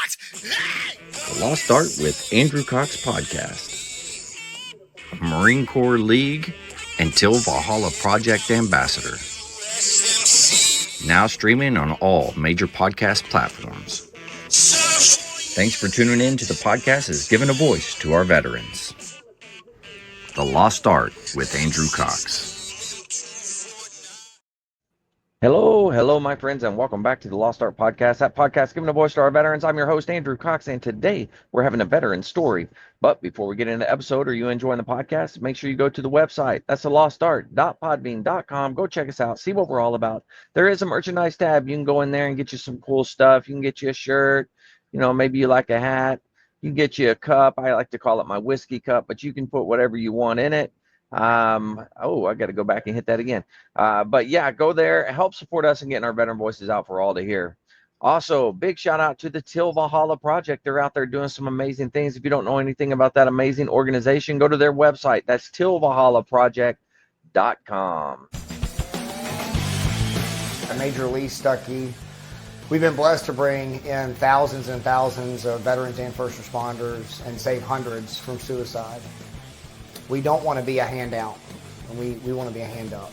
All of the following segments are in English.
The Lost Art with Andrew Cox podcast. Marine Corps League and Till Valhalla Project Ambassador. Now streaming on all major podcast platforms. Thanks for tuning in to the podcast that's given a voice to our veterans. The Lost Art with Andrew Cox. Hello, my friends, and welcome back to the Lost Art Podcast. That podcast giving a voice to our veterans. I'm your host, Andrew Cox, and today we're having a veteran story. But before we get into the episode, or you enjoying the podcast, make sure you go to the website. That's the lostart.podbean.com. Go check us out, see what we're all about. There is a merchandise tab. You can go in there and get you some cool stuff. You can get you a shirt. Maybe you like a hat. You can get you a cup. I like to call it my whiskey cup, but you can put whatever you want in it. I got to go back and hit that again. But yeah, go there, help support us and getting our veteran voices out for all to hear. Also, big shout out to the Till Valhalla Project. They're out there doing some amazing things. If you don't know anything about that amazing organization, go to their website. That's tillvalhallaproject.com. Major Lee Stuckey. We've been blessed to bring in thousands and thousands of veterans and first responders and save hundreds from suicide. We don't want to be a handout, and we want to be a hand up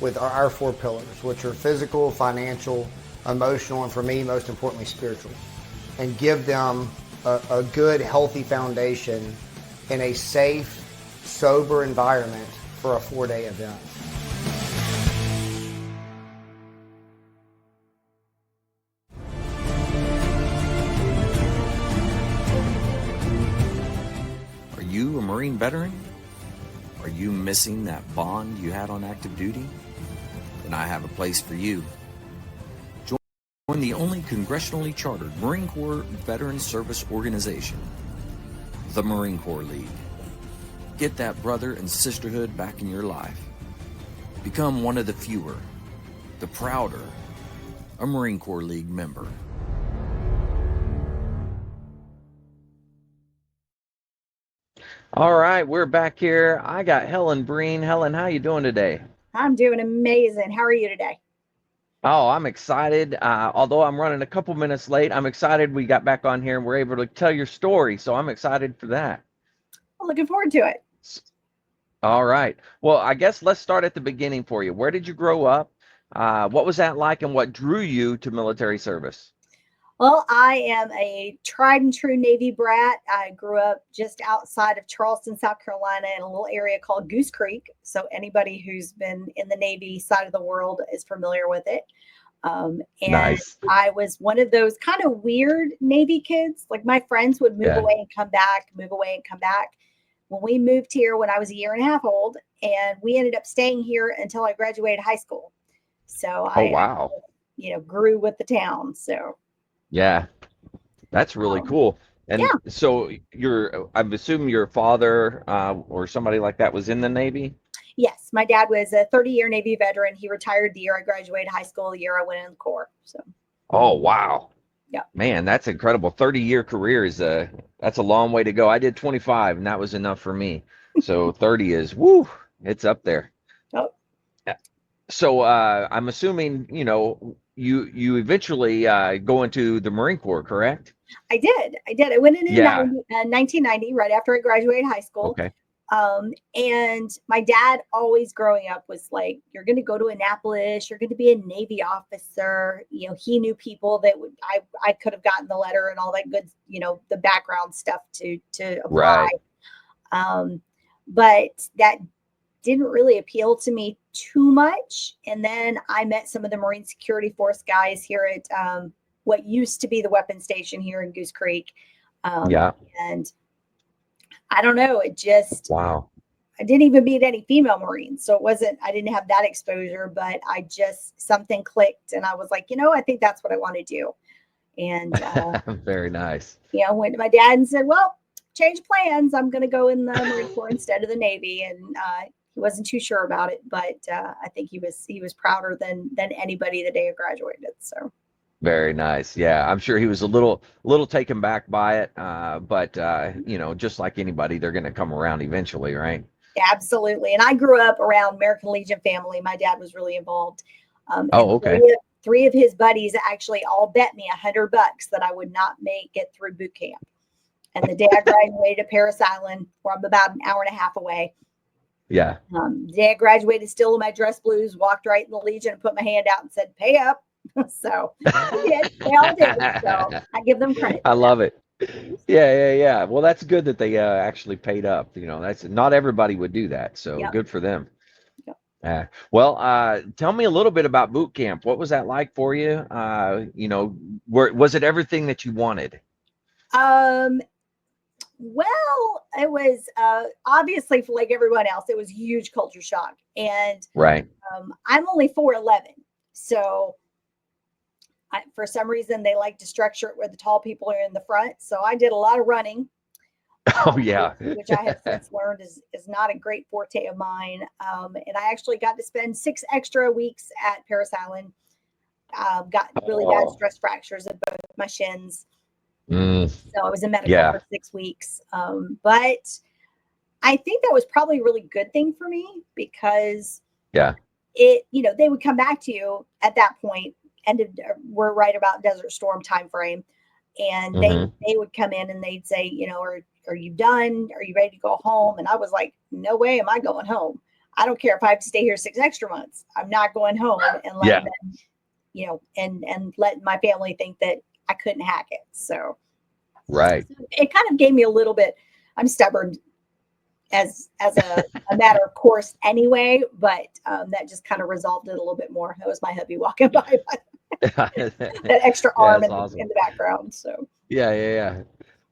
with our four pillars, which are physical, financial, emotional, and for me, most importantly, spiritual, and give them a good, healthy foundation in a safe, sober environment for a 4-day event. Are you a Marine veteran? Are you missing that bond you had on active duty? Then I have a place for you. Join the only congressionally chartered Marine Corps Veteran Service Organization, the Marine Corps League. Get that brother and sisterhood back in your life. Become one of the fewer, the prouder, a Marine Corps League member. All right, we're back here. I got Helen Breen. Helen, how you doing today? I'm doing amazing. How are you today? Oh, I'm excited. Although I'm running a couple minutes late, I'm excited we got back on here and we're able to tell your story. So I'm excited for that. I'm looking forward to it. All right. Well, I guess let's start at the beginning for you. Where did you grow up? What was that like and what drew you to military service? Well, I am a tried and true Navy brat. I grew up just outside of Charleston, South Carolina, in a little area called Goose Creek. So anybody who's been in the Navy side of the world is familiar with it. And nice. I was one of those kind of weird Navy kids. Like my friends would move away and come back, move away and come back. When we moved here when I was a year and a half old, and we ended up staying here until I graduated high school. So I grew with the town. So yeah, that's really cool. And so I'm assuming your father or somebody like that was in the Navy? Yes, my dad was a 30-year Navy veteran. He retired the year I graduated high school, the year I went in the Corps. So. Oh, wow. Yeah. Man, that's incredible. 30-year career that's a long way to go. I did 25 and that was enough for me. So 30 is, woo, it's up there. Oh. Yeah. So I'm assuming, you eventually go into the Marine Corps, correct? I did. I went in 1990, right after I graduated high school. Okay. And my dad always growing up was like, you're going to go to Annapolis, you're going to be a Navy officer. He knew people that I could have gotten the letter and all that good, the background stuff to apply. Right. But that didn't really appeal to me too much. And then I met some of the Marine Security Force guys here at what used to be the weapons station here in Goose Creek. And I don't know, it just, wow. I didn't even meet any female Marines. So I didn't have that exposure, but something clicked and I was like, I think that's what I want to do. And very nice. Went to my dad and said, well, change plans. I'm going to go in the Marine Corps instead of the Navy. And he wasn't too sure about it, but I think he was prouder than anybody the day I graduated. So very nice. Yeah, I'm sure he was a little taken back by it, but just like anybody, they're going to come around eventually, right? Absolutely. And I grew up around American Legion family. My dad was really involved. Okay. 3 of his buddies actually all bet me $100 that I would not make it through boot camp. And the day I graduated at Paris Island, where I'm about an hour and a half away. Yeah. The day I graduated, still in my dress blues, walked right in the Legion and put my hand out and said, "Pay up." So they did. They all did. So I give them credit. I love it. Yeah. Well, that's good that they actually paid up. That's not everybody would do that. So Yep. good for them. Yep. Well, tell me a little bit about boot camp. What was that like for you? Was it everything that you wanted? Well, it was obviously, for like everyone else, it was a huge culture shock. And Right. I'm only 4'11", so for some reason they like to structure it where the tall people are in the front. So I did a lot of running. Oh yeah. Which I have since learned is not a great forte of mine. And I actually got to spend 6 extra weeks at Paris Island. Got really bad stress fractures of both my shins. So I was in medical for 6 weeks. But I think that was probably a really good thing for me, because they would come back to you at that point, and we're right about Desert Storm time frame. And they would come in and they'd say, are you done? Are you ready to go home? And I was like, no way am I going home. I don't care if I have to stay here 6 extra months. I'm not going home and let them, and let my family think that I couldn't hack it. So right. It kind of gave me a little bit. I'm stubborn as a matter of course anyway, but that just kind of resolved it a little bit more. That was my hubby walking by, that extra arm in the background. So yeah.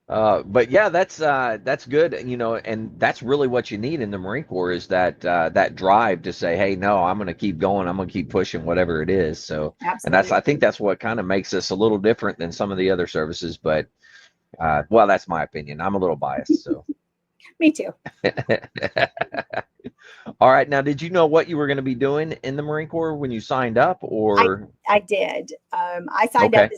But yeah, that's good, and that's really what you need in the Marine Corps, is that drive to say, hey, no, I'm going to keep going, I'm going to keep pushing whatever it is. So, absolutely. And I think that's what kind of makes us a little different than some of the other services. But well, that's my opinion. I'm a little biased. So me too. All right. Now, did you know what you were going to be doing in the Marine Corps when you signed up, or? I did. I signed up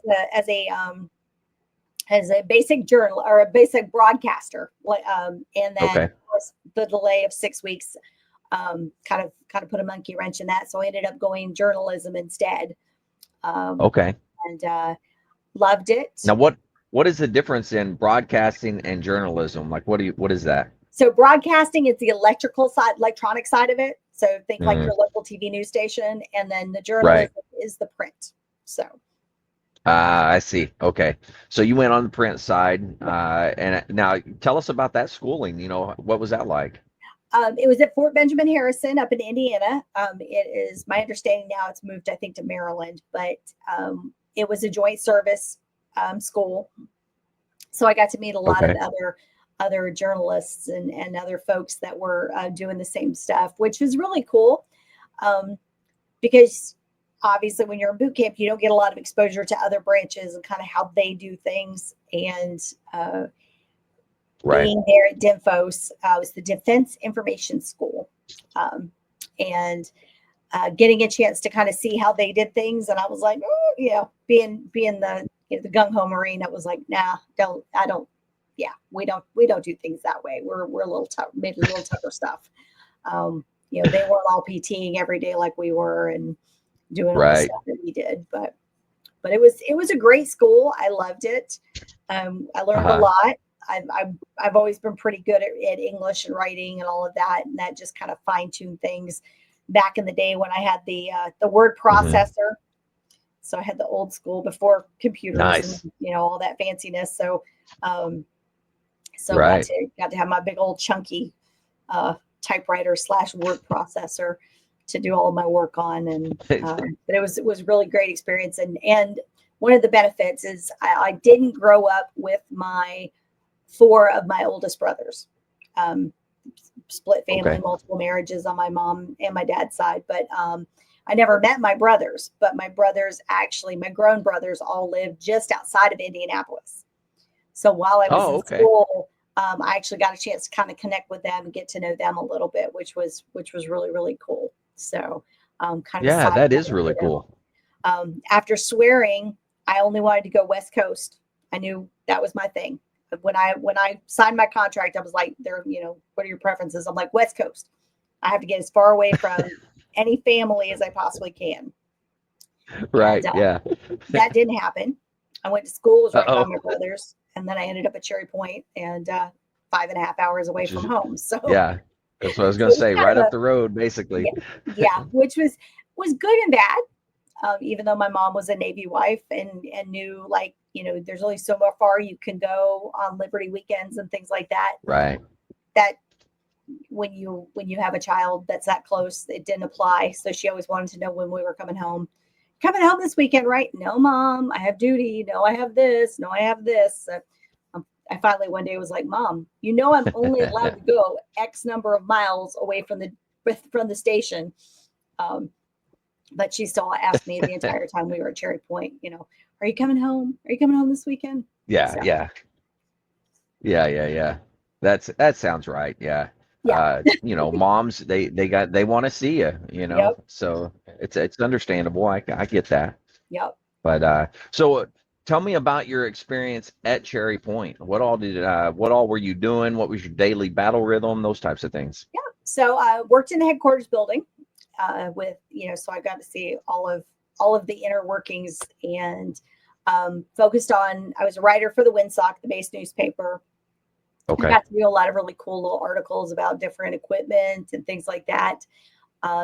as a basic journal or a basic broadcaster. And then of course, the delay of 6 weeks kind of put a monkey wrench in that. So I ended up going journalism instead. And loved it. Now, what is the difference in broadcasting and journalism? Like, what is that? So broadcasting is the electronic side of it. So think like your local TV news station, and then the journalism is the print. So. I see. Okay. So you went on the print side. And now tell us about that schooling. What was that like? It was at Fort Benjamin Harrison up in Indiana. It is my understanding now it's moved, I think, to Maryland, but it was a joint service school. So I got to meet a lot of other journalists and other folks that were doing the same stuff, which was really cool. Because obviously when you're in boot camp, you don't get a lot of exposure to other branches and kind of how they do things. And being there at DINFOS, was the Defense Information School, and getting a chance to kind of see how they did things. And I was like, being the the gung ho Marine, that was like, nah, we don't do things that way. We're a little tough, maybe a little tougher stuff. They weren't all PTing every day like we were and doing all the stuff that we did, but it was a great school. I loved it. I learned a lot. I've always been pretty good at English and writing and all of that, and that just kind of fine-tuned things back in the day when I had the word processor. So I had the old school before computers and all that fanciness. So got to have my big old chunky typewriter / word processor to do all of my work on. And but it was really great experience. And one of the benefits is I didn't grow up with 4 of my oldest brothers. Split family, multiple marriages on my mom and my dad's side. But I never met my brothers, but my brothers my grown brothers all lived just outside of Indianapolis. So while I was in school, I actually got a chance to kind of connect with them and get to know them a little bit, which was really, really cool. So that is really cool. After swearing, I only wanted to go West Coast. I knew that was my thing. When I signed my contract, I was like, what are your preferences? I'm like, West Coast. I have to get as far away from any family as I possibly can. And Right. Yeah. that didn't happen. I went to school, was right by Uh-oh. my brother's, and then I ended up at Cherry Point and 5.5 hours away Which from is, home. So, yeah, that's what I was so gonna it was say. kind Right of up a the road, basically. yeah, yeah, which was good and bad. Even though my mom was a Navy wife and knew, like, there's only so far you can go on Liberty weekends and things like that. Right. That when you have a child that's that close, it didn't apply. So she always wanted to know when we were coming home. Coming home this weekend, right? No, mom, I have duty. No, I have this. No, I have this. I finally one day was like, Mom, I'm only allowed to go X number of miles away from the station. Um, but she still asked me the entire time we were at Cherry Point, are you coming home? Are you coming home this weekend? Yeah. So Yeah. Yeah. Yeah. Yeah. That sounds right. Yeah. yeah, Moms, they want to see you, yep, so it's understandable. I get that. yep. But so tell me about your experience at Cherry Point. What all were you doing? What was your daily battle rhythm? Those types of things. Yeah. So I worked in the headquarters building with, so I got to see all of the inner workings and focused on, I was a writer for the Windsock, the base newspaper. I Okay. got to do a lot of really cool little articles about different equipment and things like that.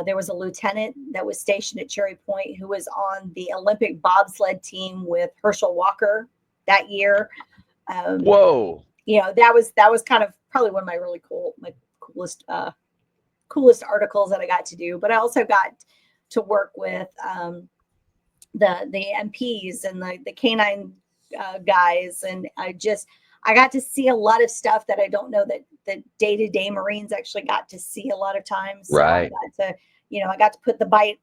There was a lieutenant that was stationed at Cherry Point who was on the Olympic bobsled team with Herschel Walker that year. Um, Whoa. that was kind of probably one of my coolest articles that I got to do. But I also got to work with the MPs and the canine guys, and I got to see a lot of stuff that I don't know that the day-to-day Marines actually got to see a lot of times. So Right. I got to put the bite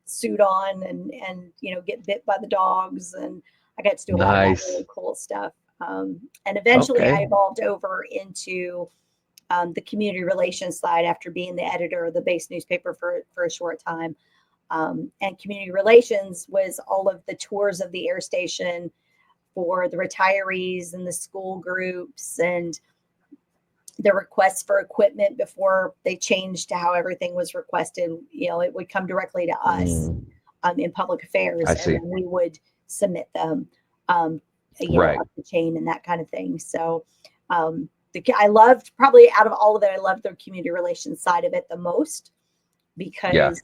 suit on and get bit by the dogs, and I got to do a lot of that Nice. really cool stuff. And eventually I Okay. evolved over into the community relations side after being the editor of the base newspaper for a short time. And community relations was all of the tours of the air station for the retirees and the school groups and the requests for equipment before they changed to how everything was requested. It would come directly to us Mm, in public affairs, I and see. then we would submit them, um, Right. up the chain and that kind of thing. So I loved, probably out of all of it, I loved the community relations side of it the most Yeah. because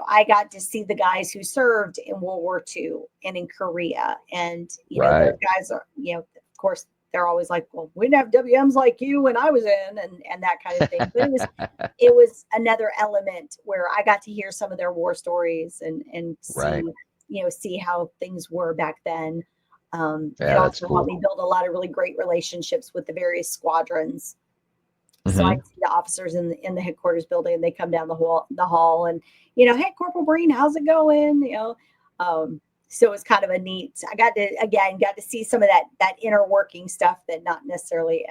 I got to see the guys who served in World War II and in Korea. And, those Right. guys are, of course, they're always like, well, we didn't have WMs like you when I was in, and that kind of thing. But it was another element where I got to hear some of their war stories and Right. see how things were back then. It Yeah, that's also helped cool. me build a lot of really great relationships with the various squadrons. So I Hmm. see the officers in the headquarters building, and they come down the hall, and hey, Corporal Breen, how's it going? So it was kind of a neat. I got to see some of that inner working stuff that not necessarily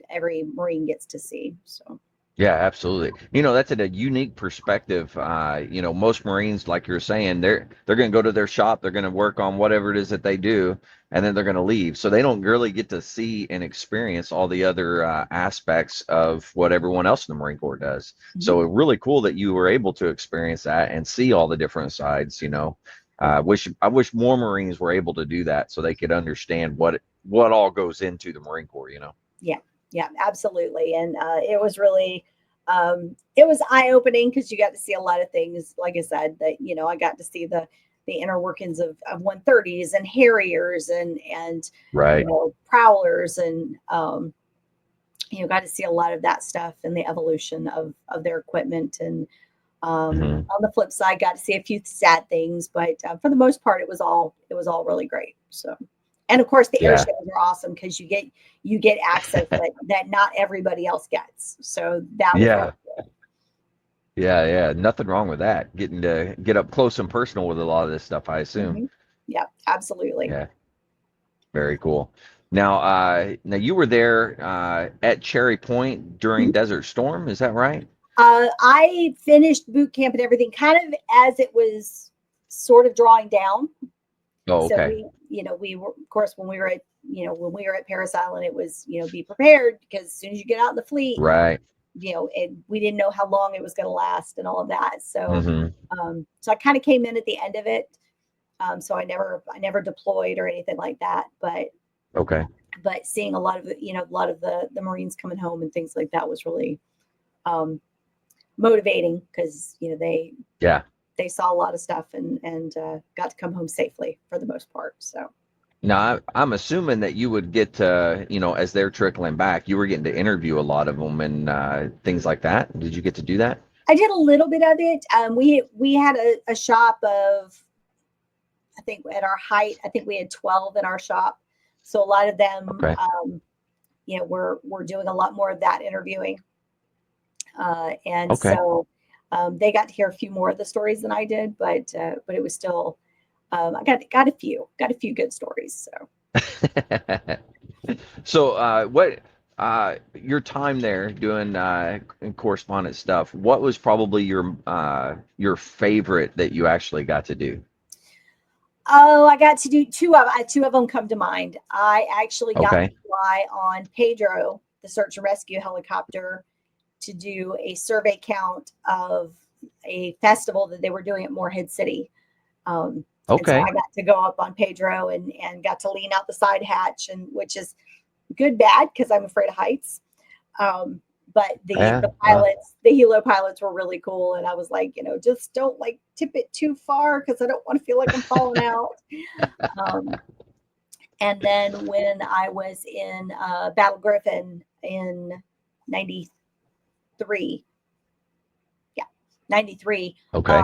every Marine gets to see. So Yeah, absolutely. That's a unique perspective. Most Marines, like you're saying, they're going to go to their shop, they're going to work on whatever it is that they do, and then they're going to leave. So they don't really get to see and experience all the other aspects of what everyone else in the Marine Corps does. mhm. So really cool that you were able to experience that and see all the different sides. I wish more Marines were able to do that so they could understand what all goes into the Marine Corps. Yeah, yeah, absolutely. And it was eye opening because you got to see a lot of things. Like I said, that I got to see the inner workings of 130s and Harriers and Right. Prowlers, and got to see a lot of that stuff and the evolution of their equipment. And Hmm. on the flip side, got to see a few sad things, but for the most part, it was all really great. So, and of course, the air Yeah. shows are awesome because you get access that not everybody else gets. So that was really Yeah. Yeah, yeah, nothing wrong with that. Getting to get up close and personal with a lot of this stuff, I cool. assume. Yeah, absolutely. Yeah, very cool. Now you were there at Cherry Point during Mhm. Desert Storm, is that right? I finished boot camp and everything kind of as it was sort of drawing down. Oh, So okay. we were, of course, when we were at Paris Island, it was, be prepared because as soon as you get out in the fleet, Right. and we didn't know how long it was going to last and all of that. So, Mm-hmm. so I kind of came in at the end of it. So I never deployed or anything like that, Okay. but seeing a lot of the Marines coming home and things like that was really, motivating because, Yeah. they saw a lot of stuff and got to come home safely for the most part. So. Now, I'm assuming that you would get to, as they're trickling back, you were getting to interview a lot of them and things like that. Did you get to do that? I did a little bit of it. We had a shop of, I think at our height, I think we had 12 in our shop. So a lot of them, Okay. we're doing a lot more of that interviewing. And Okay. so they got to hear a few more of the stories than I did, but it was still, I got a few good stories. So. So, what your time there doing correspondent stuff? What was probably your favorite that you actually got to do? Oh, I got to do two of them come to mind. I actually got Okay. to fly on Pedro, the search and rescue helicopter, to do a survey count of a festival that they were doing at Morehead City. And so Okay. I got to go up on Pedro and got to lean out the side hatch, and which is good, bad, because I'm afraid of heights. But Yeah. the pilots, the helo pilots were really cool. And I was like, just don't like tip it too far because I don't want to feel like I'm falling out. And then when I was in Battle Griffin in 93, 93, Okay.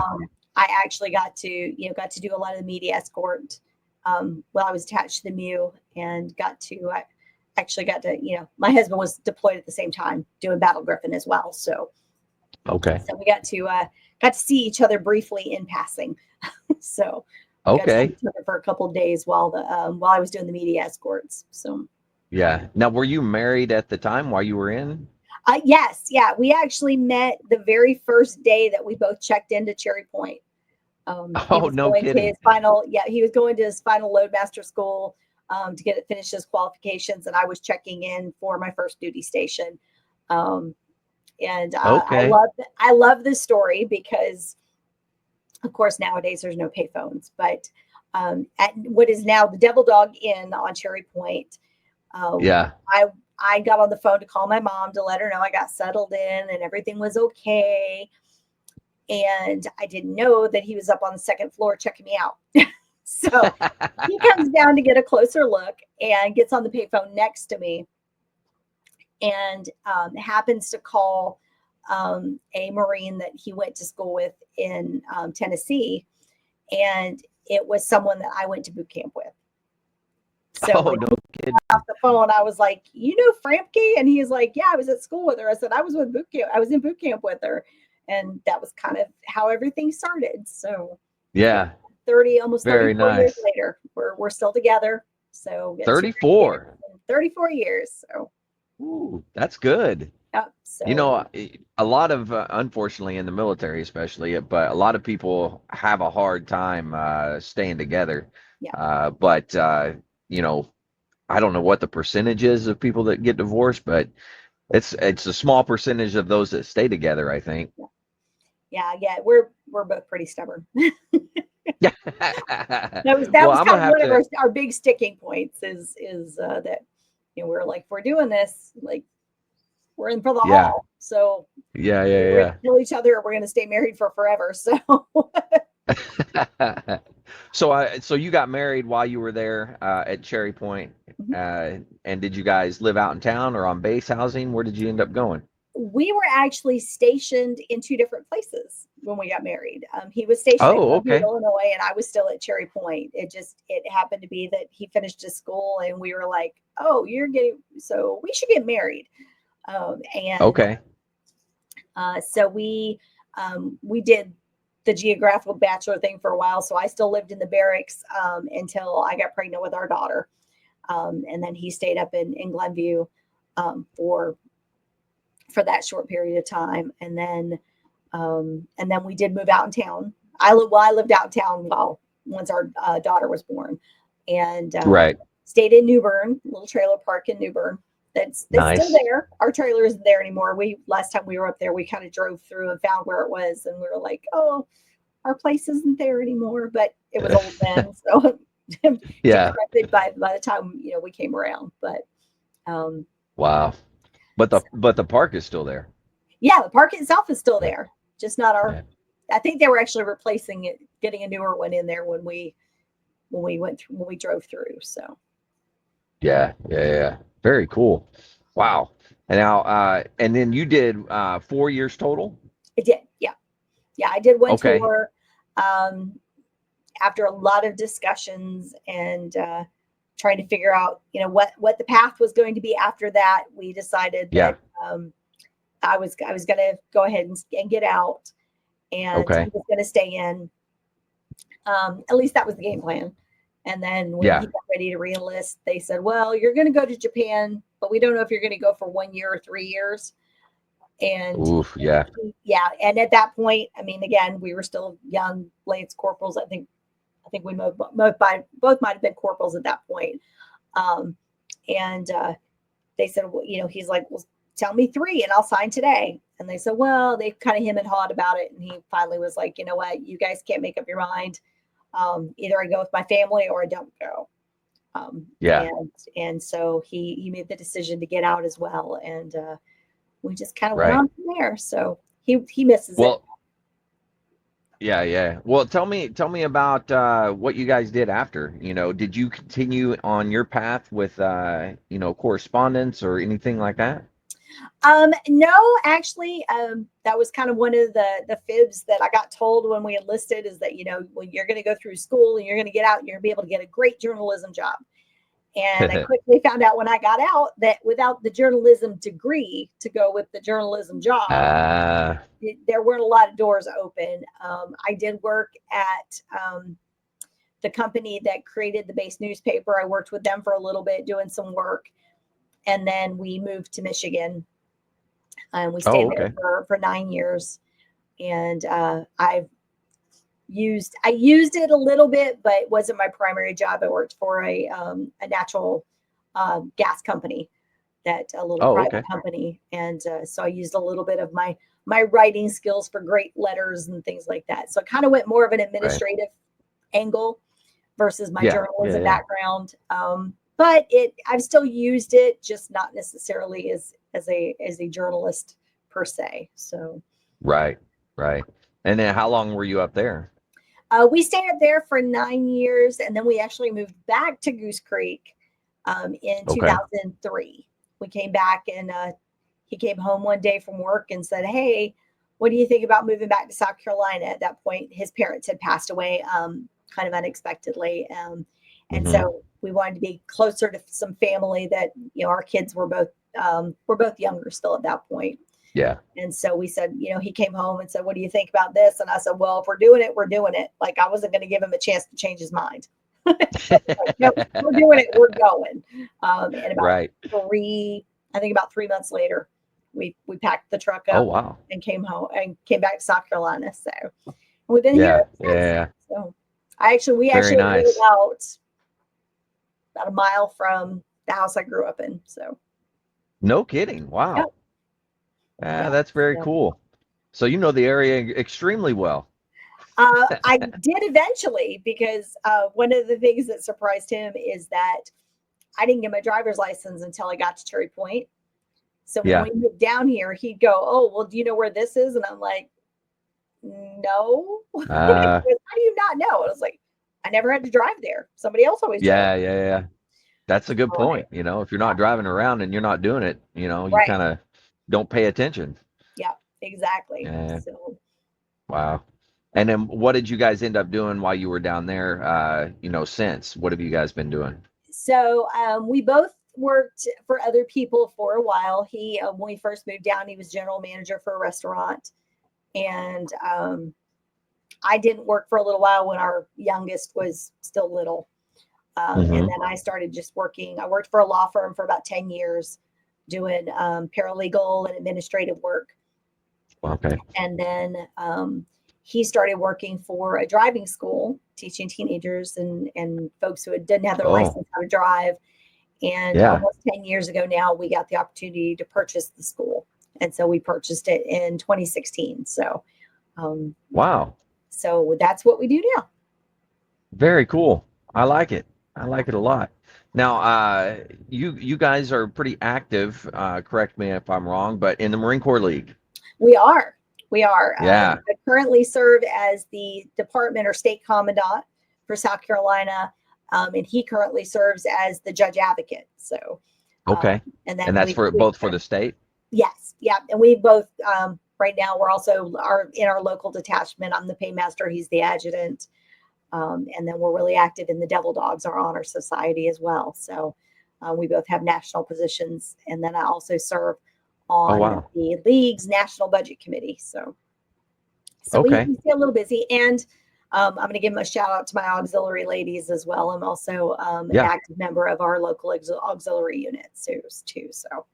I actually got to do a lot of the media escort while I was attached to the MEU, and I actually got to, my husband was deployed at the same time doing Battle Griffin as well. So Okay. we got to see each other briefly in passing. So we got to see Okay. each other for a couple of days while I was doing the media escorts. So Yeah. Now, were you married at the time while you were in? yes, yeah, we actually met the very first day that we both checked into Cherry Point. He Oh, was no going to kidding. his final, he was going to his final loadmaster school to finish his qualifications, and I was checking in for my first duty station. And Okay. I love this story because, of course, nowadays there's no payphones, but at what is now the Devil Dog Inn on Cherry Point, Yeah. I got on the phone to call my mom to let her know I got settled in and everything was okay. And I didn't know that he was up on the second floor checking me out. So he comes down to get a closer look and gets on the payphone next to me, and happens to call a Marine that he went to school with in Tennessee. And it was someone that I went to boot camp with. So Oh, when no he kidding. got off the phone, I was like, Frampke? And he's like, yeah, I was at school with her. I said, I was in boot camp with her. And that was kind of how everything started. So Yeah. almost Very 34 years nice. later, we're still together. So we got 34. 34 years. So Ooh, that's good. so A lot of, unfortunately, in the military, especially, but a lot of people have a hard time staying together. yeah. But I don't know what the percentage is of people that get divorced, but it's a small percentage of those that stay together, I think. Yeah. We're both pretty stubborn. Yeah. That was Well, I'm kind gonna of have one of to. our big sticking points is that we're like, if we're doing this, like we're in for the Yeah. haul. So Yeah. we're Yeah. gonna kill each other or we're gonna stay married for forever. So Yeah. So you got married while you were there at Cherry Point, and did you guys live out in town or on base housing? Where did you end up going? we were actually stationed in two different places when we got married. He was stationed in Oh, Glenview, okay. Illinois, and I was still at Cherry Point. It happened to be that he finished his school, and we were like, "Oh, so we should get married." And Okay. so we did the geographical bachelor thing for a while. So I still lived in the barracks until I got pregnant with our daughter, and then he stayed up in Glenview for that short period of time, and then we did move out in town. I lived out in town once our daughter was born, and Right. stayed in New Bern, little trailer park in New Bern, that's still Nice. there. Our trailer isn't there anymore. Last time we were up there, we kind of drove through and found where it was, and we were like, oh, our place isn't there anymore. But it was old then, so Yeah. decrepit by the time we came around. But um, Wow. But the so, but the park is still there. yeah, the park itself is still Yeah. there, just not our. Yeah. I think they were actually replacing it, getting a newer one in there when we drove through. So Yeah. Yeah. Yeah. Very cool. Wow. And now, and then you did 4 years total. it did, yeah. I did one Okay. tour. Um, After a lot of discussions and trying to figure out, what the path was going to be after that, we decided Yeah. that I was going to go ahead and get out, and he Okay. was going to stay in. At least that was the game plan. And then when he Yeah. got ready to reenlist, they said, "Well, you're going to go to Japan, but we don't know if you're going to go for 1 year or 3 years." And Oof. Yeah. yeah, and at that point, I mean, again, we were still young lance corporals. I think we both might have been corporals at that point. Um, and they said, well, he's like, well, tell me 3 and I'll sign today. And they said, well, they kind of him and hawed about it. And he finally was like, you know what, you guys can't make up your mind. Either I go with my family or I don't go. Um, Yeah. and so he made the decision to get out as well. And we just kind of went Right. on from there. So he misses it. Well, yeah, yeah. Well, tell me about what you guys did after. Did you continue on your path with correspondence or anything like that? No, actually, that was kind of one of the fibs that I got told when we enlisted, is that, when you're going to go through school and you're going to get out, and you're going to be able to get a great journalism job. And I quickly found out when I got out that without the journalism degree to go with the journalism job, Uh, there weren't a lot of doors open. I did work at the company that created the base newspaper. I worked with them for a little bit doing some work. And then we moved to Michigan, and we oh, stayed there okay. for 9 years. And I used it a little bit, but it wasn't my primary job. I worked for a natural gas company, a little Oh, private okay. company, and so I used a little bit of my writing skills for great letters and things like that. So I kind of went more of an Right. administrative angle versus my Yeah. Yeah. journalism Yeah. background. But I've still used it, just not necessarily as a journalist per se. So Right. Right. And then how long were you up there? we stayed up there for 9 years, and then we actually moved back to Goose Creek in Okay. 2003. We came back, and he came home one day from work and said, "Hey, what do you think about moving back to South Carolina?" At that point, his parents had passed away kind of unexpectedly. And Hmm. so we wanted to be closer to some family that, our kids were both younger still at that point. Yeah. And so we said, he came home and said, "What do you think about this?" And I said, "Well, if we're doing it, we're doing it." Like, I wasn't going to give him a chance to change his mind. Like, no, we're doing it. We're going. And Right. I think about 3 months later, we packed the truck Oh, up wow. and came home and came back to South Carolina. So we've been here Yeah. ever since. Yeah. So we Very actually live nice. about a mile from the house I grew up in. So No kidding. yeah, Wow. yeah. That's very So, cool. So you know the area extremely well. I did eventually, because one of the things that surprised him is that I didn't get my driver's license until I got to Cherry Point. So when Yeah. we moved down here, he'd go, "Oh, well, do you know where this is?" And I'm like, "No." He Uh, goes, "How do you not know?" And I was like, "I never had to drive there. Somebody else always drove." yeah. Yeah. Yeah. That's a good All right. point. If you're not driving around and you're not doing it, you Right. kind of don't pay attention. Yeah, exactly. Yeah. So Wow. And then what did you guys end up doing while you were down there? Since what have you guys been doing? we both worked for other people for a while. When we first moved down, he was general manager for a restaurant. And I didn't work for a little while when our youngest was still little. And Hmm. then I started just working. I worked for a law firm for about 10 years doing paralegal and administrative work. Okay. And then he started working for a driving school, teaching teenagers and folks who didn't have their Oh, license how to drive. And Yeah. almost 10 years ago now, we got the opportunity to purchase the school. And so we purchased it in 2016. Um, Wow. so that's what we do now. Very cool. I like it. I like it a lot. Now, you guys are pretty active. Correct me if I'm wrong, but in the Marine Corps League. We are. We are. Yeah. I currently serve as the department or state commandant for South Carolina. And he currently serves as the judge advocate. So, Okay. and then And that's for both for the state? yes. Yeah. And we both, right now, we're also in our local detachment. I'm the paymaster. He's the adjutant. And then we're really active in the Devil Dogs, our honor society as well. So we both have national positions. And then I also serve on wow. the league's national budget committee. So Okay. we stay a little busy. And I'm going to give them a shout out to my auxiliary ladies as well. I'm also an Yeah. active member of our local auxiliary units too. So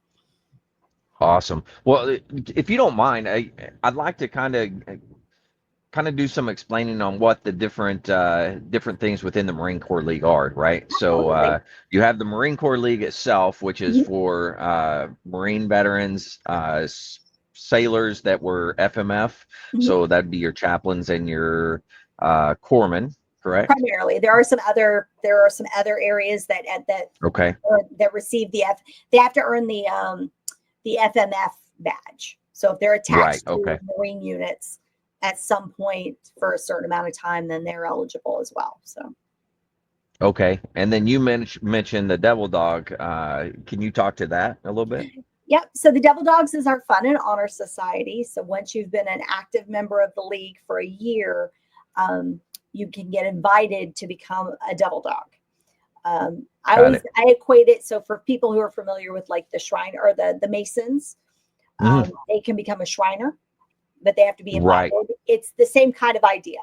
Awesome. Well, if you don't mind, I'd like to kind of do some explaining on what the different things within the Marine Corps League are, right? So absolutely. you have the Marine Corps League itself, which is Mhm. for Marine veterans, sailors that were FMF. Mhm. So that'd be your chaplains and your corpsmen, correct? Primarily, there are some other areas that Okay. that receive they have to earn the FMF badge. So if they're Right. attached Okay. to Marine units at some point for a certain amount of time, then they're eligible as well. So Okay. And then you mentioned the Devil Dog. Can you talk to that a little bit? yep. So the Devil Dogs is our fun and honor society. So once you've been an active member of the league for a year, you can get invited to become a Devil Dog. Got it. I equate it. So for people who are familiar with like the Shrine or the Masons, Mhm. they can become a Shriner, but they have to be Right. invited. It's the same kind of idea,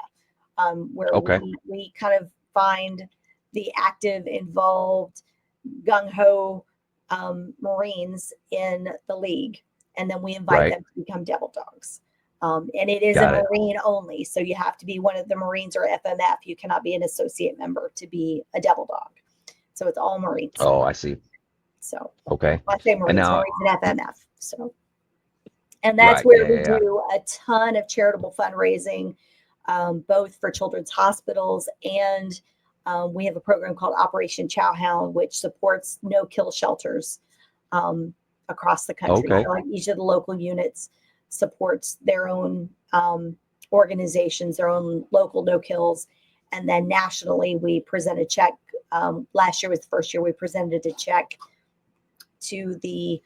where Okay. we kind of find the active, involved, gung ho Marines in the league, and then we invite Right. them to become Devil Dogs. And it is Got a it. Marine only, so you have to be one of the Marines or FMF. You cannot be an associate member to be a Devil Dog. So it's all Marines. Oh, I see. So Okay. I say And Marines, now, Marines and FMF. So, and that's right. where Yeah, we yeah, yeah. do a ton of charitable fundraising, both for children's hospitals and we have a program called Operation Chowhound, which supports no-kill shelters across the country. Okay. So like each of the local units supports their own organizations, their own local no-kills. And then nationally, we present a check. Last year was the first year we presented a check to to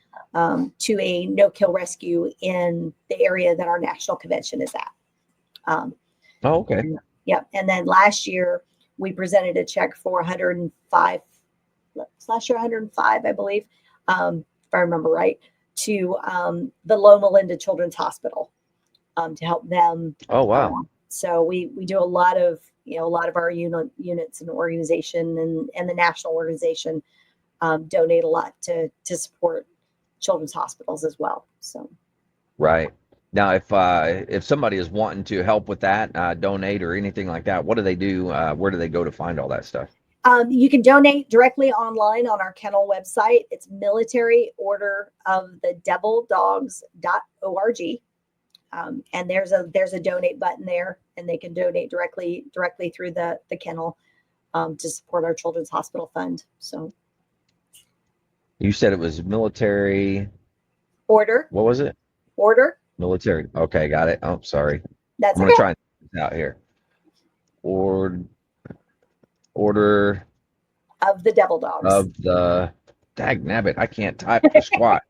a no-kill rescue in the area that our national convention is at. Oh, okay. Yep. And then last year we presented a check for 105. Last year 105, I believe, if I remember right, to the Loma Linda Children's Hospital to help them. Oh, wow. So we do a lot of our units and organization and the national organization donate a lot to support children's hospitals as well. So Right. Now, if somebody is wanting to help with that, donate or anything like that, what do they do? Where do they go to find all that stuff? you can donate directly online on our kennel website. It's Military Order of the DevilDogs.org. And there's a donate button there, and they can donate directly through the kennel to support our children's hospital fund. So You said it was military. order What was it? Military. Okay, got it. Oh, sorry. That's I'm okay. gonna try this out here. Order Of the Devil Dogs. of the dag nabbit. I can't type for squat.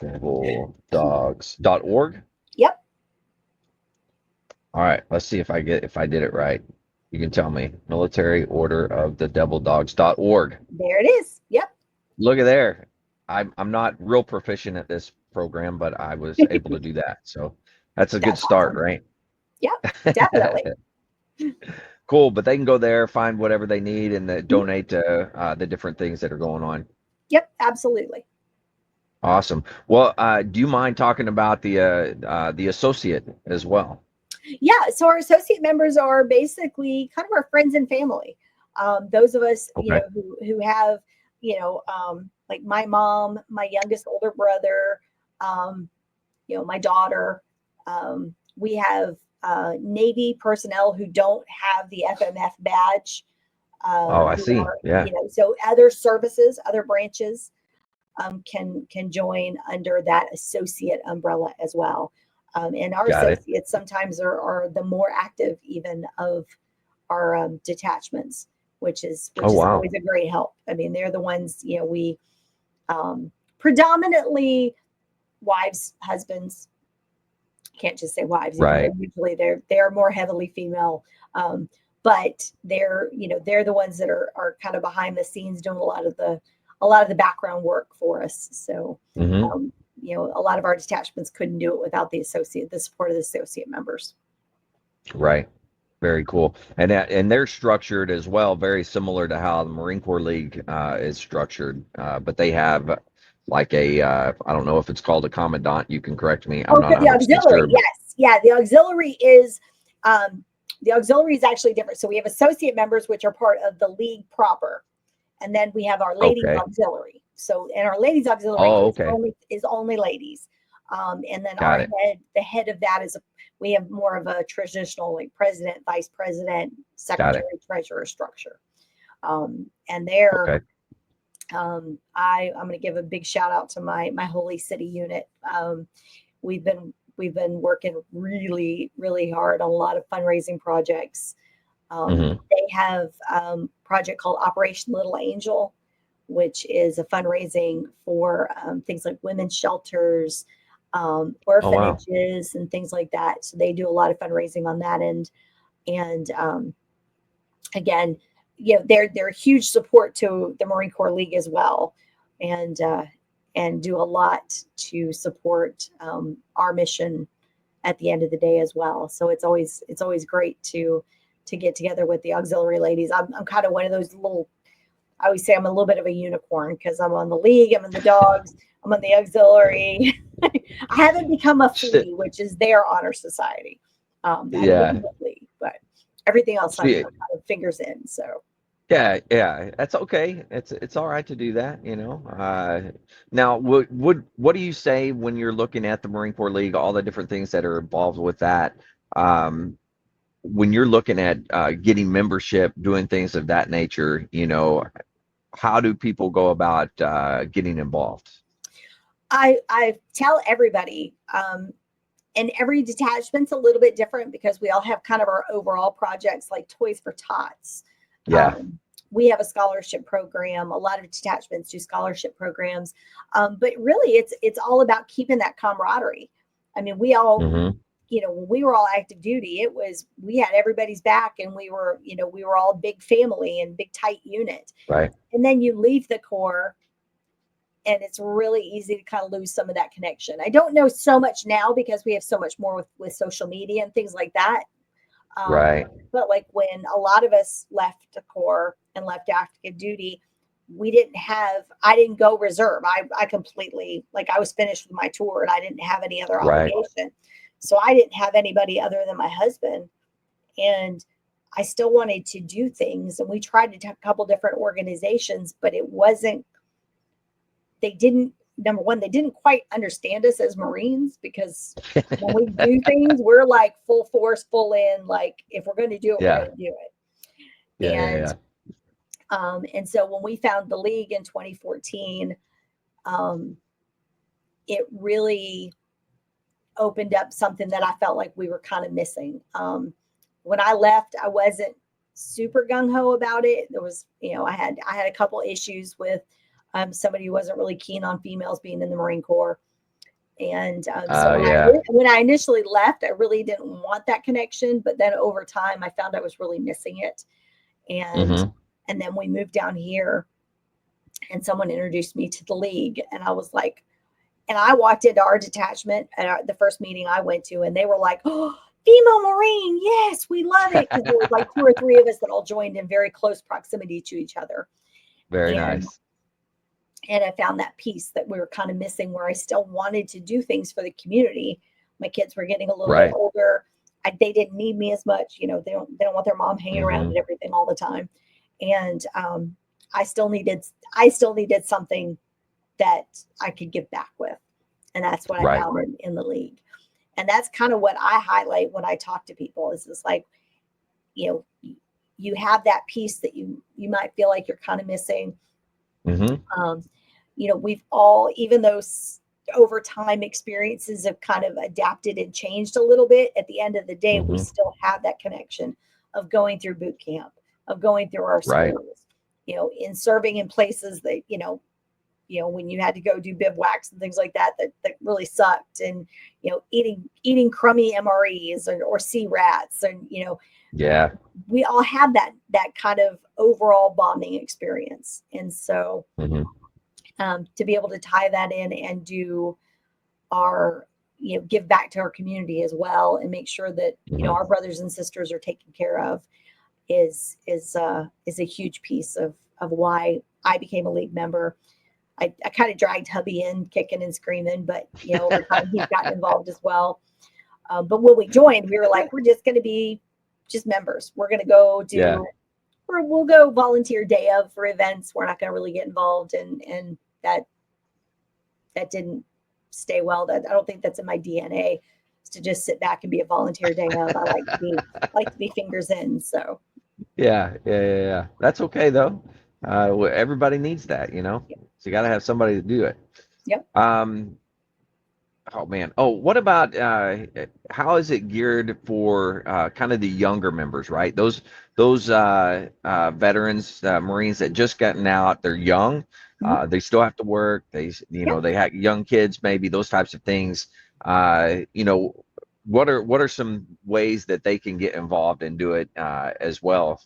Devildogs.org. Yep. All right, let's see if I did it right. You can tell me. Military Order of the Devildogs.org. There it is. Yep. Look at there. I'm not real proficient at this program, but I was able to do that. So that's a good That's start, awesome. right? Yep, definitely. Cool, but they can go there, find whatever they need, and donate to the different things that are going on. Yep, absolutely. Awesome. Well, do you mind talking about the associate as well? Yeah, so our associate members are basically kind of our friends and family. Those of us, Okay. who have, like my mom, my youngest older brother, my daughter, we have Navy personnel who don't have the FMF badge. Oh, I Who see. are, Yeah. so other services, other branches can join under that associate umbrella as well. And our Got it. associates sometimes are the more active even of our detachments, which is Oh, wow. always a great help. I mean, they're the ones, we predominantly wives, husbands. Can't just say wives, even Right. though usually they're more heavily female. But they're the ones that are kind of behind the scenes doing a lot of the background work for us. So Hmm. a lot of our detachments couldn't do it without the support of the associate members. Right. Very cool. And they're structured as well, very similar to how the Marine Corps League is structured. But they have like I don't know if it's called a commandant. You can correct me. I'm Oh, not for the 100% auxiliary, sure. yes, yeah, the auxiliary is actually different. So we have associate members, which are part of the league proper, and then we have our ladies Okay. auxiliary. So, and our ladies auxiliary Oh, okay. is only ladies. And then Got it. the head of that we have more of a traditional like president, vice president, Got secretary, it. treasurer structure. And they're Okay. I'm going to give a big shout out to my Holy City unit. We've been working really, really hard on a lot of fundraising projects. Hmm. They have a project called Operation Little Angel, which is a fundraising for things like women's shelters, Oh, wow. orphanages, and things like that. So they do a lot of fundraising on that end. And again, they're a huge support to the Marine Corps League as well, and do a lot to support our mission at the end of the day as well. So it's always great to get together with the auxiliary ladies. I'm kind of one of those little. I always say I'm a little bit of a unicorn because I'm on the league, I'm in the dogs, I'm on the auxiliary. I haven't become a flea, which is their honor society. I haven't Yeah. become a flea, but everything else I'm See, kind of fingers in. So yeah, that's okay. It's all right to do that, Now, what do you say when you're looking at the Marine Corps League, all the different things that are involved with that? When you're looking at getting membership, doing things of that nature, how do people go about getting involved? I tell everybody, and every detachment's a little bit different because we all have kind of our overall projects like Toys for Tots. Yeah. We have a scholarship program. A lot of detachments do scholarship programs, but really, it's all about keeping that camaraderie. I mean, we all, Hmm. when we were all active duty, we had everybody's back, and we were all big family and big tight unit. Right. And then you leave the Corps, and it's really easy to kind of lose some of that connection. I don't know so much now because we have so much more with social media and things like that. Right. But like when a lot of us left the Corps and left active duty, I didn't go reserve. I completely, like, I was finished with my tour and I didn't have any other Right. obligation. So I didn't have anybody other than my husband. And I still wanted to do things. And we tried to a couple different organizations, but number one, they didn't quite understand us as Marines, because when we do things, we're like full force, full in. Like, if we're going to do it, we're Yeah. going to do it. Yeah. Yeah. And Yeah. and so when we found the league in 2014, it really opened up something that I felt like we were kind of missing. When I left, I wasn't super gung ho about it. There was, I had a couple issues with somebody who wasn't really keen on females being in the Marine Corps. And so Yeah. when I initially left, I really didn't want that connection. But then over time, I found I was really missing it. And Hmm. and then we moved down here, and someone introduced me to the league, and I was like, and I walked into our detachment at the first meeting I went to, and they were like, "Oh, female Marine, yes, we love it," because there was like two or three of us that all joined in very close proximity to each other. Very And nice. I found that piece that we were kind of missing, where I still wanted to do things for the community. My kids were getting a little bit Right. older. They didn't need me as much. They don't want their mom hanging around Hmm. and everything all the time. And I still needed something that I could give back with. And that's what I Right. found in the league. And that's kind of what I highlight when I talk to people is it's like, you have that piece that you might feel like you're kind of missing. Mm-hmm. We've all, even though over time experiences have kind of adapted and changed a little bit, at the end of the day, we Mm-hmm. still have that connection of going through boot camp, of going through our Right. schools, in serving in places that, when you had to go do bivouacs and things like that really sucked, and eating crummy MREs or sea rats, and Yeah. we all have that kind of overall bonding experience. And so Mm-hmm. to be able to tie that in and do our give back to our community as well, and make sure that Mm-hmm. our brothers and sisters are taken care of is a huge piece of why I became a league member. I kind of dragged hubby in kicking and screaming, but over time he's gotten involved as well. But when we joined, we were like, we're just going to be just members. We're going to go Yeah. or we'll go volunteer day of for events. We're not going to really get involved, and that didn't stay well. That I don't think that's in my DNA, is to just sit back and be a volunteer day of. I like to be fingers in. So Yeah. That's okay though. Everybody needs that, yep. So you got to have somebody to do it. Yep. Oh man. Oh, what about how is it geared for kind of the younger members, right? Those veterans, Marines that just gotten out, they're young. Mhm. They still have to work. Yep. They have young kids, maybe those types of things. Uh, you know, what are some ways that they can get involved and do it as well?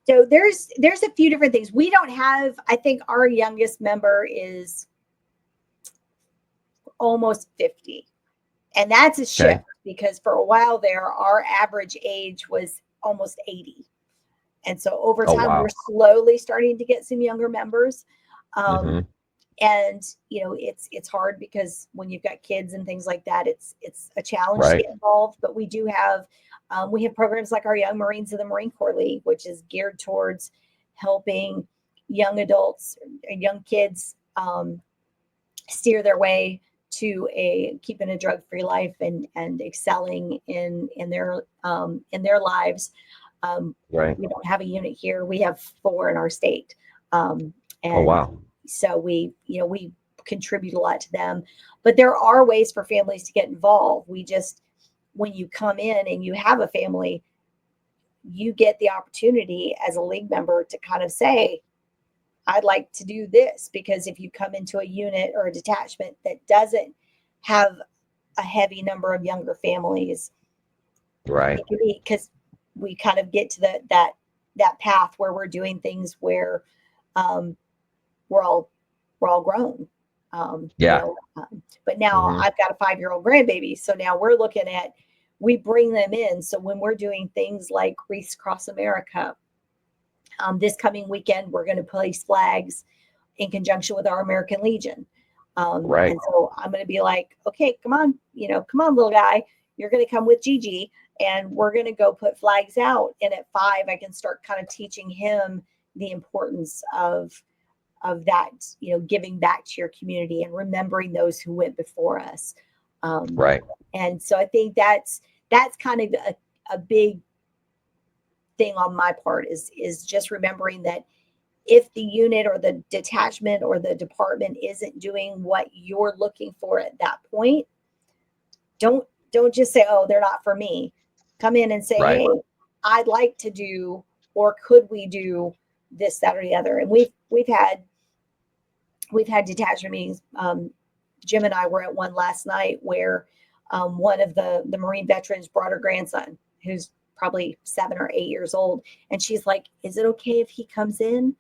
So there's a few different things. We don't have, I think our youngest member is almost 50. And that's a Okay. shift, because for a while there, our average age was almost 80. And so over Oh time, we're wow. slowly starting to get some younger members. Um, Mm-hmm. and it's hard, because when you've got kids and things like that, it's a challenge to Right. get involved. But we have programs like our Young Marines of the Marine Corps League, which is geared towards helping young adults and young kids steer their way to keeping a drug-free life and excelling in their lives. Right. We don't have a unit here. We have 4 in our state. Oh And wow. so we contribute a lot to them. But there are ways for families to get involved. When you come in and you have a family, you get the opportunity as a league member to kind of say, I'd like to do this. Because if you come into a unit or a detachment that doesn't have a heavy number of younger families, Right. it can be, because we kind of get to that path where we're doing things where um, we're all grown. Yeah. But now Mm-hmm. I've got a 5-year-old grandbaby, so now we're looking at, we bring them in. So when we're doing things like Wreaths Across America, this coming weekend, we're going to place flags in conjunction with our American Legion. Right. And so I'm going to be like, okay, come on, little guy, you're going to come with Gigi, and we're going to go put flags out. And at 5, I can start kind of teaching him the importance of that, giving back to your community and remembering those who went before us. Um, Right. and so I think that's kind of a big thing on my part, is just remembering that if the unit or the detachment or the department isn't doing what you're looking for at that point, don't just say, oh, they're not for me. Come in and say, Right. hey, I'd like to do, or could we do this, that, or the other. And we've had detachment meetings. Jim and I were at one last night where one of the Marine veterans brought her grandson, who's probably 7 or 8 years old, and she's like, is it okay if he comes in?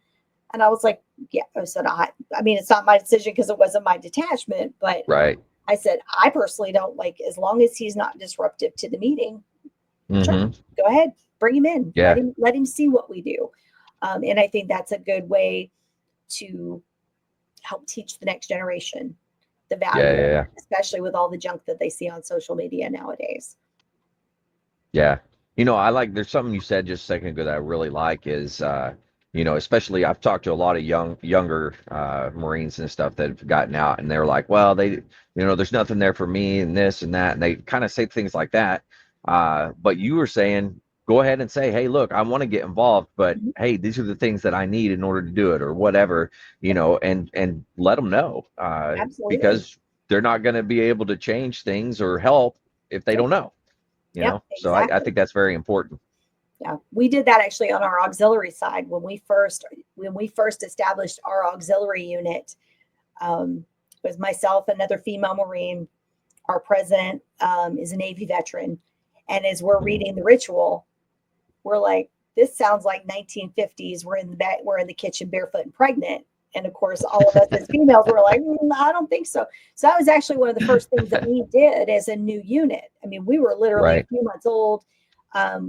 And I was like, yeah. I said, I mean, it's not my decision because it wasn't my detachment, but Right. I said, I personally don't, like, as long as he's not disruptive to the meeting, sure, Mm-hmm. go ahead, bring him in, Yeah. let him see what we do. And I think that's a good way to help teach the next generation the value, Yeah. especially with all the junk that they see on social media nowadays. Yeah. I like, there's something you said just a second ago that I really like is, especially I've talked to a lot of younger Marines and stuff that have gotten out, and they're like, well, there's nothing there for me and this and that. And they kind of say things like that. But you were saying, go ahead and say, hey, look, I want to get involved, but Mhm. hey, these are the things that I need in order to do it or whatever, and let them know, Absolutely. because they're not going to be able to change things or help if they Yep. don't know. Yep. So I Exactly. think that's very important. Yeah, we did that actually on our auxiliary side when we first established our auxiliary unit. It was myself, another female Marine. Our president is a Navy veteran, and as we're Mm. reading the ritual, we're like, "This sounds like 1950s. We're in the kitchen, barefoot and pregnant." And of course, all of us as females were like, "I don't think so." So that was actually one of the first things that we did as a new unit. I mean, we were literally a Right. few months old.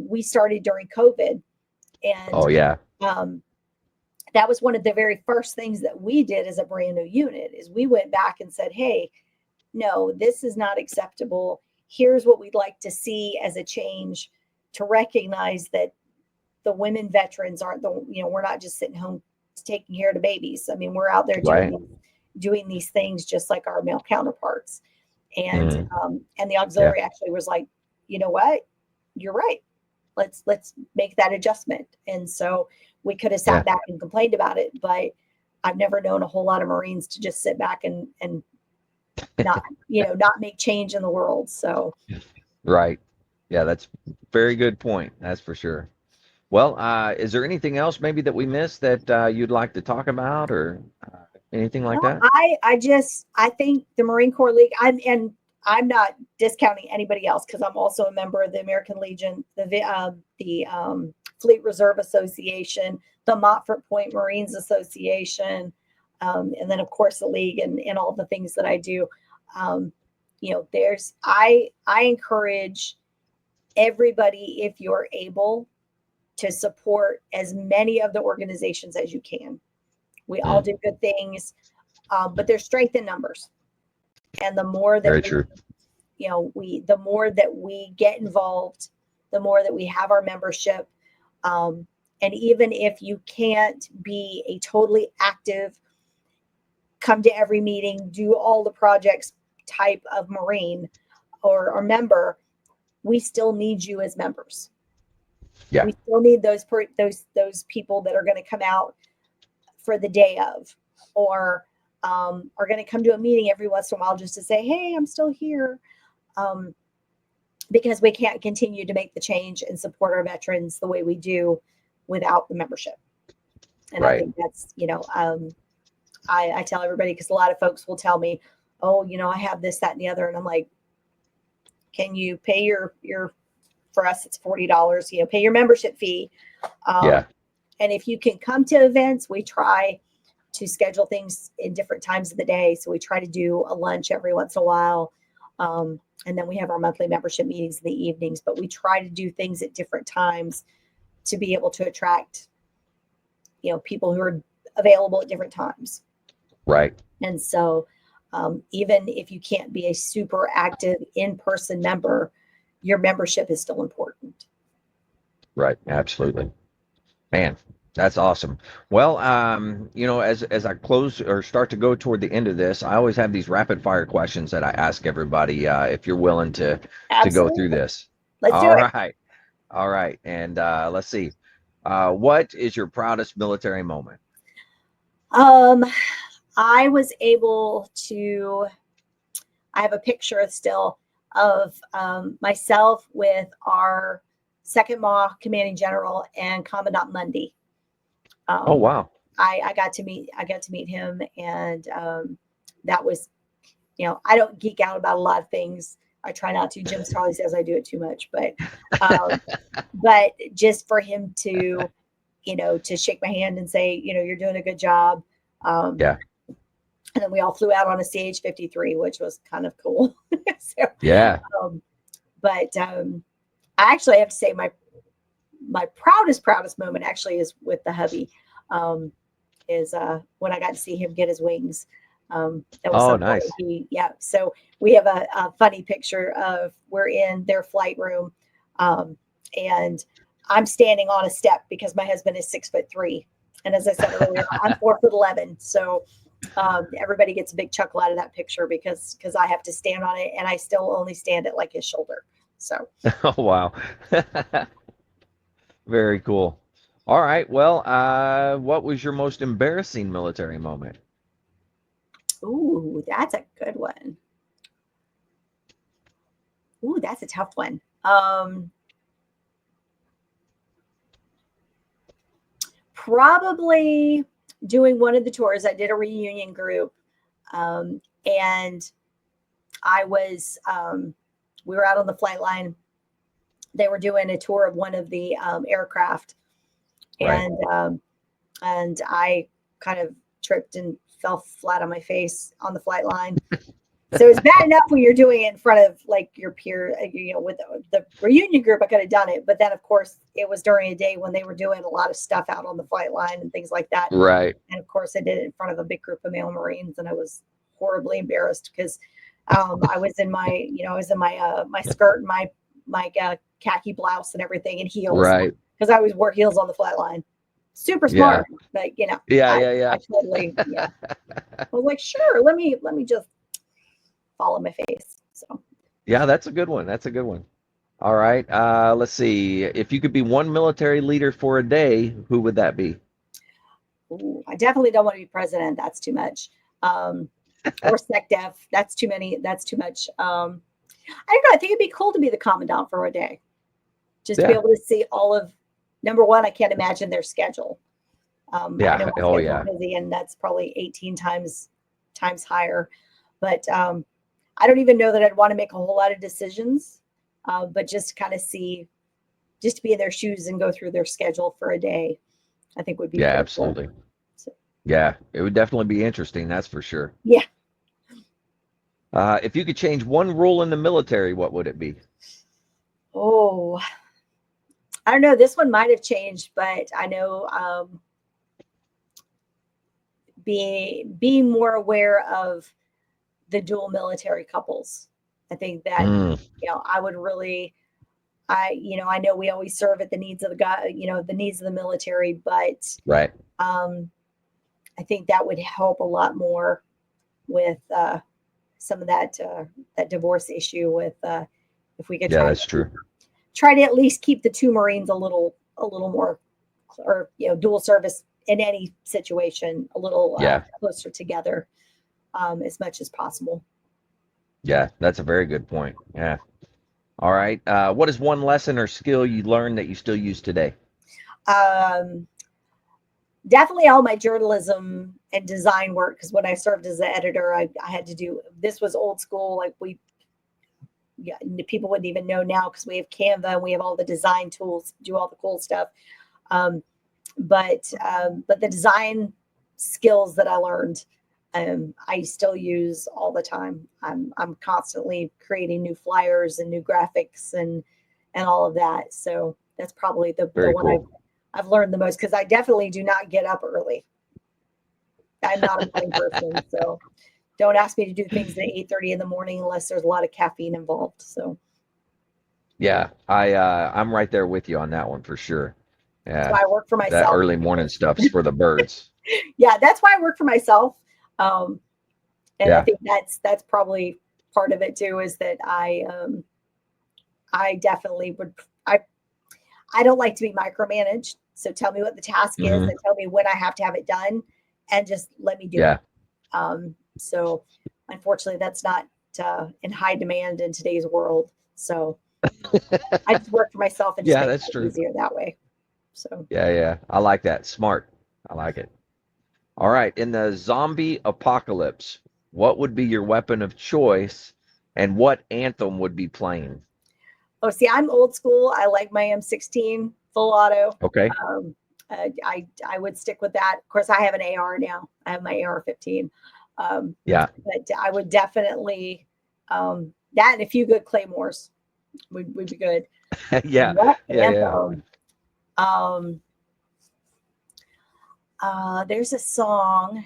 We started during COVID, and Oh yeah. um, that was one of the very first things that we did as a brand new unit. Is we went back and said, "Hey, no, this is not acceptable. Here's what we'd like to see as a change to recognize that the women veterans aren't we're not just sitting home taking care of the babies. I mean, we're out there Right. doing these things just like our male counterparts." And Mm. and the Yeah. auxiliary actually was like, "You know what? You're right. Let's make that adjustment." And so we could have Yeah. sat back and complained about it, but I've never known a whole lot of Marines to just sit back and not not make change in the world. So Right. Yeah, that's very good point. That's for sure. Well, is there anything else maybe that we missed that you'd like to talk about or anything like no, that? I think the Marine Corps League. I'm not discounting anybody else because I'm also a member of the American Legion, the Fleet Reserve Association, the Montfort Point Marines Association, and then of course the league and all the things that I do. Um, I encourage everybody, if you're able, to support as many of the organizations as you can. We all Mm. do good things, but there's strength in numbers, and the more that Very true. the more that we get involved, the more that we have our membership. Um, and even if you can't be a totally active, come to every meeting, do all the projects type of Marine or member, we still need you as members. Yeah. We still need those people that are going to come out for the day of, or are going to come to a meeting every once in a while just to say, "Hey, I'm still here," um, because we can't continue to make the change and support our veterans the way we do without the membership. And I Right. think that's I tell everybody because a lot of folks will tell me, "Oh, I have this, that, and the other," and I'm like, "Can you pay your for us it's $40, pay your membership fee." Um, Yeah. and if you can come to events, we try to schedule things in different times of the day. So we try to do a lunch every once in a while. And then we have our monthly membership meetings in the evenings, but we try to do things at different times to be able to attract, people who are available at different times. Right. And so even if you can't be a super active in-person member, your membership is still important. Right. Absolutely. Man, that's awesome. Well, as I close or start to go toward the end of this, I always have these rapid fire questions that I ask everybody, if you're willing to go through Absolutely. this. Let's do All it. right. All right. And let's see. What is your proudest military moment? Um, I was able to I have a picture still of myself with our second MAW commanding general and Commandant Mundy. Oh, Um, wow. I got to meet him, and that was I don't geek out about a lot of things. I try not to. Jim Starley says I do it too much, um, but just for him to shake my hand and say, you're doing a good job. Um, Yeah. and then we all flew out on a CH-53, which was kind of cool. So, Yeah. um, but I actually have to say my proudest moment actually is with the hubby. Um, is when I got to see him get his wings. That was Oh, something that nice. yeah. So we have a funny picture of we're in their flight room, um, and I'm standing on a step because my husband is 6'3", and as I said earlier, I'm 4'11". So everybody gets a big chuckle out of that picture because I have to stand on it, and I still only stand at like his shoulder. So Oh, wow. Very cool. All right. Well, what was your most embarrassing military moment? ooh, that's a good one. Ooh, that's a tough one. Probably doing one of the tours. I did a reunion group, and we were out on the flight line. They were doing a tour of one of the aircraft, Right. and I kind of tripped and fell flat on my face on the flight line. So it's bad enough when you're doing it in front of like your peer, with the reunion group. I could have done it, but then of course it was during a day when they were doing a lot of stuff out on the flight line and things like that. Right. And of course I did it in front of a big group of male Marines, and I was horribly embarrassed because I was in my, my skirt and my khaki blouse and everything, and heels, Right. because I always wore heels on the flight line. Super Yeah. smart, but Yeah. I, Yeah. Yeah. I totally, I was like, sure, let me just fall on my face. So, Yeah. That's a good one. That's a good one. All right. Let's see. If you could be one military leader for a day, who would that be? ooh, I definitely don't want to be president. That's too much. Or SecDef. That's too many. That's too much. I don't know. I think it'd be cool to be the commandant for a day, just to be Yeah. able to see all of. Number one, I can't imagine their schedule. I know Yeah. my Oh, schedule's yeah. busy, and that's probably 18 times higher. But I don't even know that I'd want to make a whole lot of decisions. But just kind of see, just to be in their shoes and go through their schedule for a day, I think would be Yeah. pretty cool. Absolutely. So, Yeah. It would definitely be interesting. That's for sure. yeah. If you could change one rule in the military, what would it be? Oh, I don't know. This one might have changed, but I know being more aware of the dual military couples. I think that Mm, I would really, I know we always serve at the needs of the guy, the needs of the military, but right. um, I think that would help a lot more with some of that divorce issue. With if we could Yeah, that's true. try to at least keep the two Marines a little more, or dual service in any situation, a little Yeah. closer together, as much as possible. Yeah. That's a very good point. Yeah. All right. What is one lesson or skill you learned that you still use today? Um, Definitely all my journalism and design work, because when I served as an editor, I had to do, this was old school. Like yeah, people wouldn't even know now because we have Canva and we have all the design tools to do all the cool stuff. Um, but the design skills that I learned, I still use all the time. I'm constantly creating new flyers and new graphics and all of that. So that's probably the Very one cool. I've learned the most, because I definitely do not get up early. I'm not a morning person, so don't ask me to do things at 8:30 in the morning unless there's a lot of caffeine involved. So Yeah, I'm right there with you on that one for sure. that's Yeah, why I work for that myself. early morning stuff's for the birds. Yeah, that's why I work for myself. Um, and I Yeah. think that's probably part of it too, is that I definitely would I don't like to be micromanaged. So tell me what the task is Hmm. and tell me when I have to have it done, and just let me do it. Yeah. So unfortunately that's not in high demand in today's world. So I just work for myself and just Yeah, make that's it true. easier that way. So Yeah, yeah. I like that. Smart. I like it. All right. In the zombie apocalypse, what would be your weapon of choice and what anthem would be playing? oh, see, I'm old school. I like my M16 full auto. Okay. Um, I would stick with that. Of course, I have an AR now. I have my AR-15. Yeah. But I would definitely that and a few good claymores would be good. Yeah. What Yeah, yeah. anthem? Um, there's a song,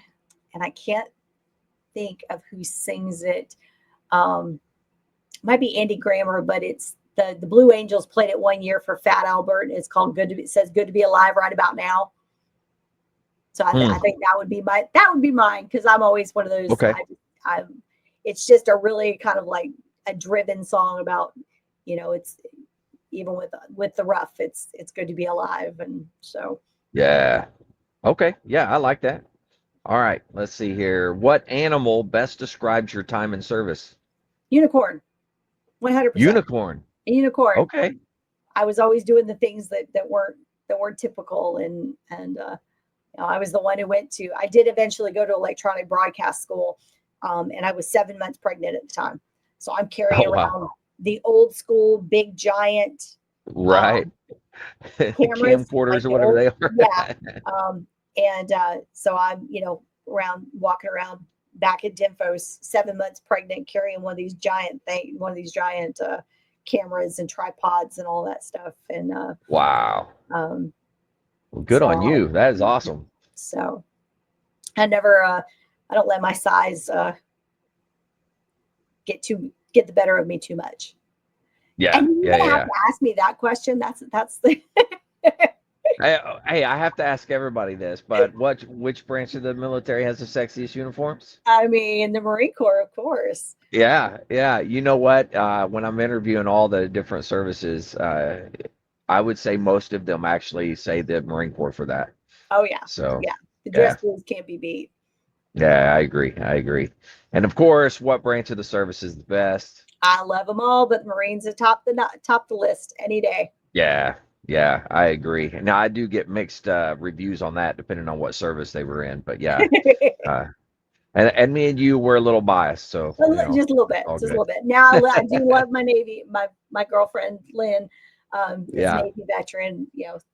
and I can't think of who sings it. Might be Andy Grammer, but it's the Blue Angels played it one year for Fat Albert, and it's called it says Good to Be Alive Right About Now. So I think that would be mine, because I'm always one of those. Okay. It's just a really kind of like a driven song about, it's even with the rough, it's good to be alive. And so. Yeah. Okay. Yeah, I like that. All right. Let's see here. What animal best describes your time in service? Unicorn. 100%. Unicorn. A unicorn. Okay. I was always doing the things that weren't typical, and I was the one who I did eventually go to electronic broadcast school, and I was 7 months pregnant at the time. So I'm carrying around the old school big giant right cameras, camcorders, or whatever they are. Yeah. So I'm walking around back at Dinfos, 7 months pregnant, carrying one of these giant cameras and tripods and all that stuff. And wow. Well, good on you. That is awesome. So I don't let my size get the better of me too much. Yeah. And you have to ask me that question. That's the Hey, I have to ask everybody this, but which branch of the military has the sexiest uniforms? I mean, the Marine Corps, of course. Yeah. You know what? When I'm interviewing all the different services, I would say most of them actually say the Marine Corps for that. Oh yeah. So yeah, the dress codes can't be beat. Yeah, I agree. And of course, what branch of the service is the best? I love them all, but Marines are top the list any day. Yeah, I agree. Now I do get mixed reviews on that depending on what service they were in, but yeah. And me and you were a little biased, so just a little bit. Now I do love my Navy. My girlfriend Lynn is a Navy veteran.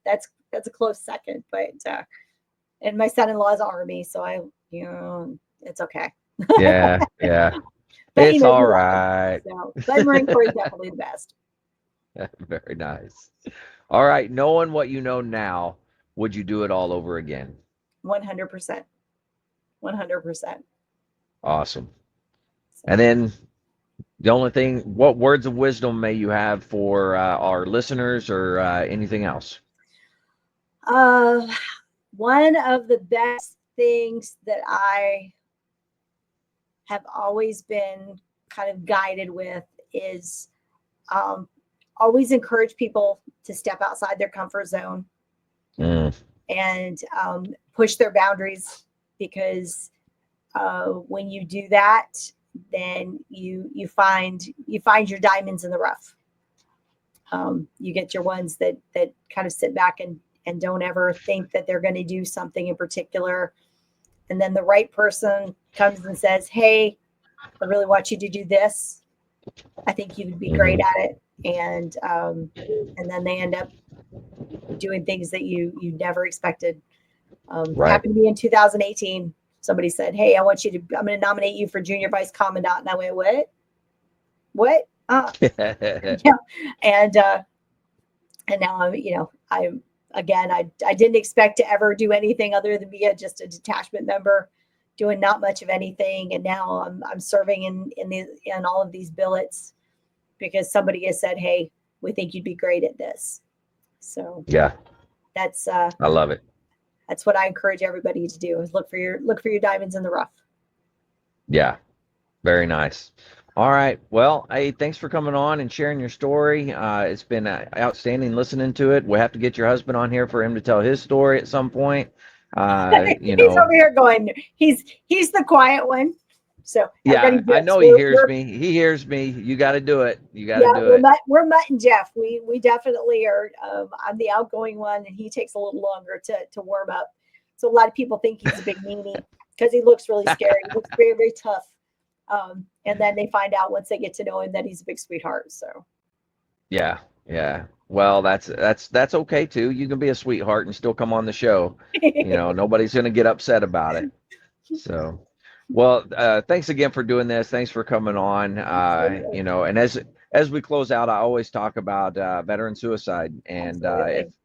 That's a close second, but and my son-in-law's Army, so it's okay. Yeah. But, it's all right. But Marine Corps is definitely the best. Very nice. All right, knowing what you know now, would you do it all over again? 100%. 100%. Awesome. And then the only thing, what words of wisdom may you have for our listeners, or anything else? One of the best things that I have always been kind of guided with is always encourage people to step outside their comfort zone and push their boundaries, because when you do that, then you find your diamonds in the rough. You get your ones that kind of sit back and don't ever think that they're going to do something in particular. And then the right person comes and says, hey, I really want you to do this. I think you would be great at it. And then they end up doing things that you never expected. Happened to be in 2018. Somebody said, hey, I'm going to nominate you for junior vice commandant. And I went, what? Yeah. And now I didn't expect to ever do anything other than be just a detachment member, doing not much of anything. And now I'm serving in all of these billets because somebody has said, hey, we think you'd be great at this. So yeah, that's I love it. That's what I encourage everybody to do, is look for your diamonds in the rough. Yeah. Very nice. All right. Well, hey, thanks for coming on and sharing your story. It's been outstanding listening to it. We'll have to get your husband on here for him to tell his story at some point. He's over here going, he's the quiet one. So yeah, I know he hears me. He hears me. You got to do it. You got to do it. We're Mutt and Jeff. We definitely are. I'm the outgoing one, and he takes a little longer to warm up. So a lot of people think he's a big meanie because he looks really scary. He looks very, very tough. And then they find out once they get to know him that he's a big sweetheart. So. Yeah. Well, that's okay too. You can be a sweetheart and still come on the show. Nobody's going to get upset about it. So. Well, thanks again for doing this. Thanks for coming on. And as we close out, I always talk about veteran suicide. And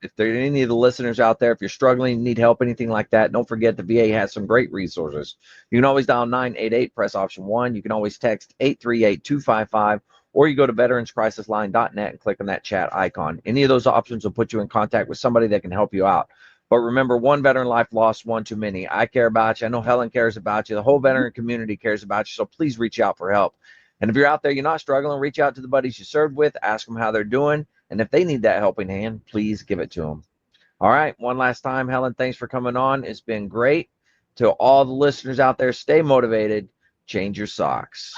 if there are any of the listeners out there, if you're struggling, need help, anything like that, don't forget the VA has some great resources. You can always dial 988, press option 1. You can always text 838-255, or you go to veteranscrisisline.net and click on that chat icon. Any of those options will put you in contact with somebody that can help you out. But remember, one veteran life lost, one too many. I care about you. I know Helen cares about you. The whole veteran community cares about you. So please reach out for help. And if you're out there, you're not struggling, reach out to the buddies you served with, ask them how they're doing. And if they need that helping hand, please give it to them. All right. One last time, Helen, thanks for coming on. It's been great. To all the listeners out there, stay motivated. Change your socks.